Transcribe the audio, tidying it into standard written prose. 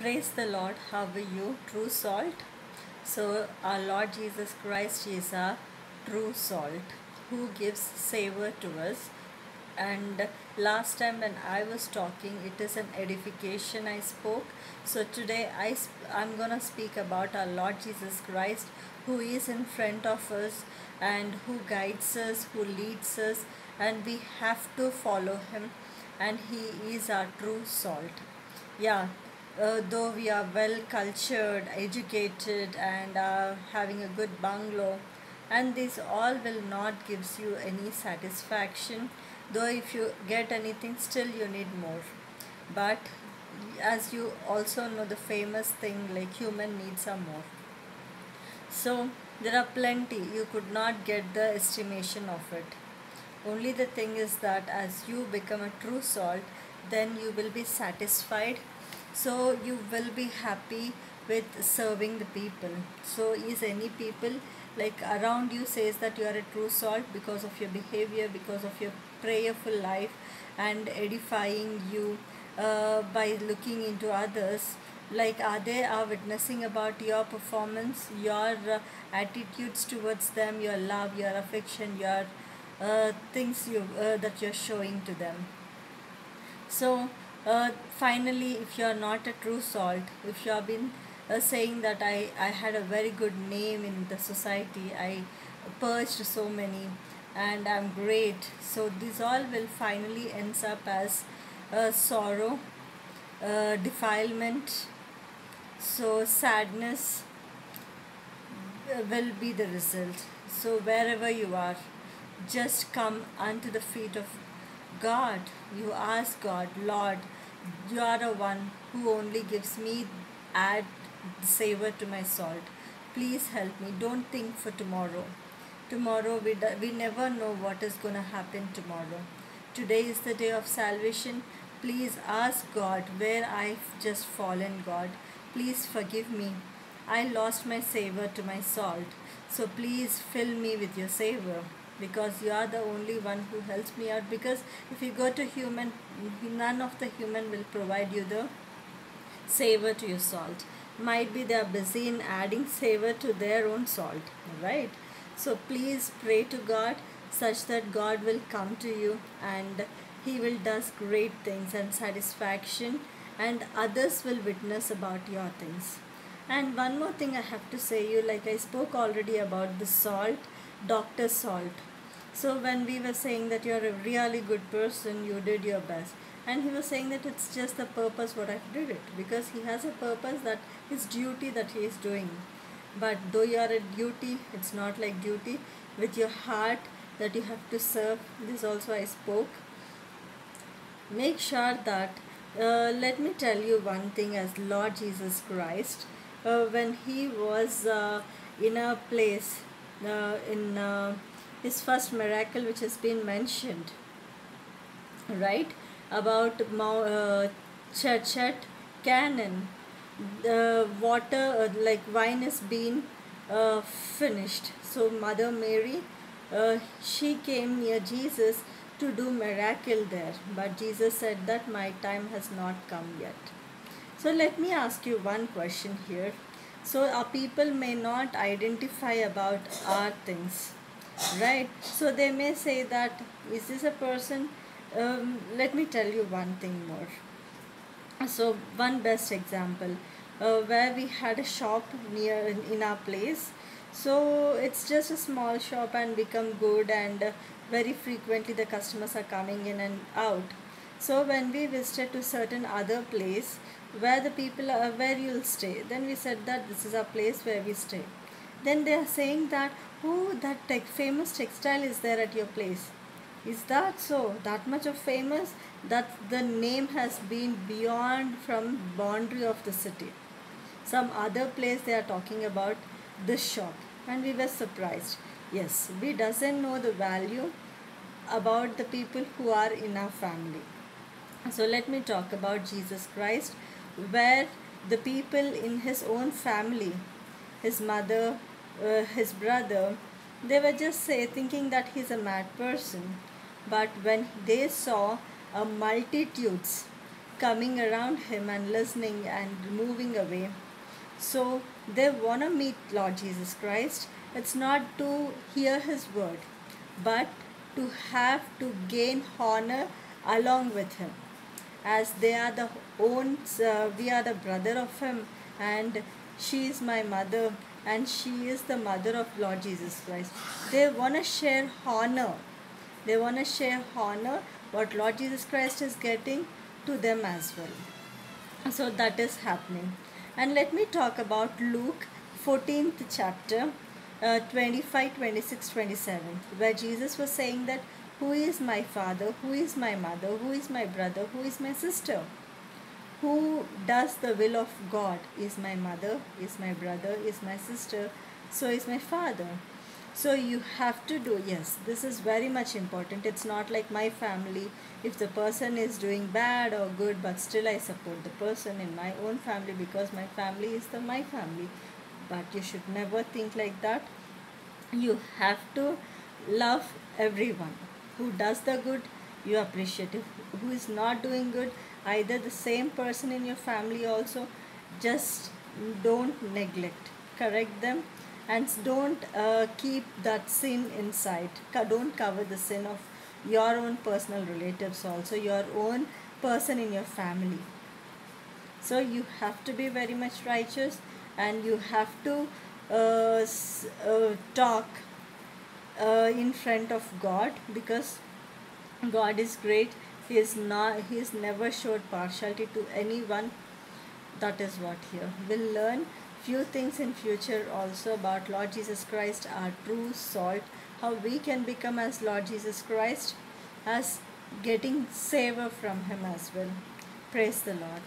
Praise the Lord. How are you? True salt. So, our Lord Jesus Christ is our true salt who gives savor to us. And last time when I was talking, it is an edification I spoke. So, today I'm going to speak about our Lord Jesus Christ who is in front of us and who guides us, who leads us, and we have to follow him. And he is our true salt. Yeah, though we are well cultured, educated, and are having a good bungalow, and this all will not gives you any satisfaction. Though if you get anything, still you need more. But as you also know, the famous thing like human needs are more. So there are plenty. You could not get the estimation of it. Only the thing is that as you become a true salt, then you will be satisfied. So you will be happy with serving the people. So is any people like around you says that you are a true salt because of your behavior, because of your prayerful life and edifying you by looking into others, like are they are witnessing about your performance, your attitudes towards them, your love, your affection, your things that you're showing to them. So finally, if you are not a true salt, if you have been saying that I had a very good name in the society, I purged so many and I'm great, so this all will finally ends up as sorrow, defilement, so sadness will be the result. So wherever you are, just come unto the feet of God. You ask God, Lord, you are the one who only gives me add savor to my salt. Please help me. Don't think for tomorrow. Tomorrow we never know what is going to happen tomorrow. Today is the day of salvation. Please ask God where I've just fallen, God. Please forgive me. I lost my savor to my salt. So please fill me with your savor because you are the only one who helps me out. Because if you go to human, none of the human will provide you the savor to your salt. Might be they are busy in adding savor to their own salt, right? So please pray to God such that God will come to you and he will does great things and satisfaction, and others will witness about your things. And one more thing I have to say you, like I spoke already about the salt, Dr. Salt. So when we were saying that you're a really good person, you did your best. And he was saying that it's just the purpose what I did it. Because he has a purpose, that his duty that he is doing. But though you are a duty, it's not like duty. With your heart that you have to serve. This also I spoke. Make sure that, let me tell you one thing as Lord Jesus Christ, when he was in a place, in his first miracle which has been mentioned, right, about Churchet Canaan, the water like wine is being finished. So Mother Mary, she came near Jesus to do miracle there, but Jesus said that my time has not come yet. So let me ask you one question here. So our people may not identify about our things, right? So they may say that is this a person? Let me tell you one thing more. So one best example, where we had a shop near in our place. So it's just a small shop and become good, and very frequently the customers are coming in and out. So when we visited to certain other place where the people are, where you'll stay, then we said that this is a place where we stay. Then they are saying that, oh, that famous textile is there at your place. Is that so? That much of famous that the name has been beyond from boundary of the city. Some other place they are talking about this shop, and we were surprised. Yes, we doesn't know the value about the people who are in our family. So let me talk about Jesus Christ, where the people in his own family, his mother, his brother, they were just thinking that he's a mad person. But when they saw multitudes coming around him and listening and moving away. So they want to meet Lord Jesus Christ. It's not to hear his word, but to have to gain honor along with him, as they are the own, we are the brother of him, and she is my mother, and she is the mother of Lord Jesus Christ. They want to share honor. They want to share honor what Lord Jesus Christ is getting to them as well. So that is happening. And let me talk about Luke 14th chapter, 25, 26, 27, where Jesus was saying that who is my father, who is my mother, who is my brother, who is my sister? Who does the will of God is my mother, is my brother, is my sister, so is my father. So you have to do, yes, this is very much important. It's not like my family, if the person is doing bad or good, but still I support the person in my own family because my family is my family. But you should never think like that. You have to love everyone. Who does the good, you appreciate it. Who is not doing good, either the same person in your family also, just don't neglect. Correct them, and don't keep that sin inside. Don't cover the sin of your own personal relatives also, your own person in your family. So you have to be very much righteous, and you have to talk in front of God, because God is great. He is not. He is never showed partiality to anyone. That is what here we'll learn few things in future also about Lord Jesus Christ, our true salt, how we can become as Lord Jesus Christ, as getting savor from him as well. Praise the Lord.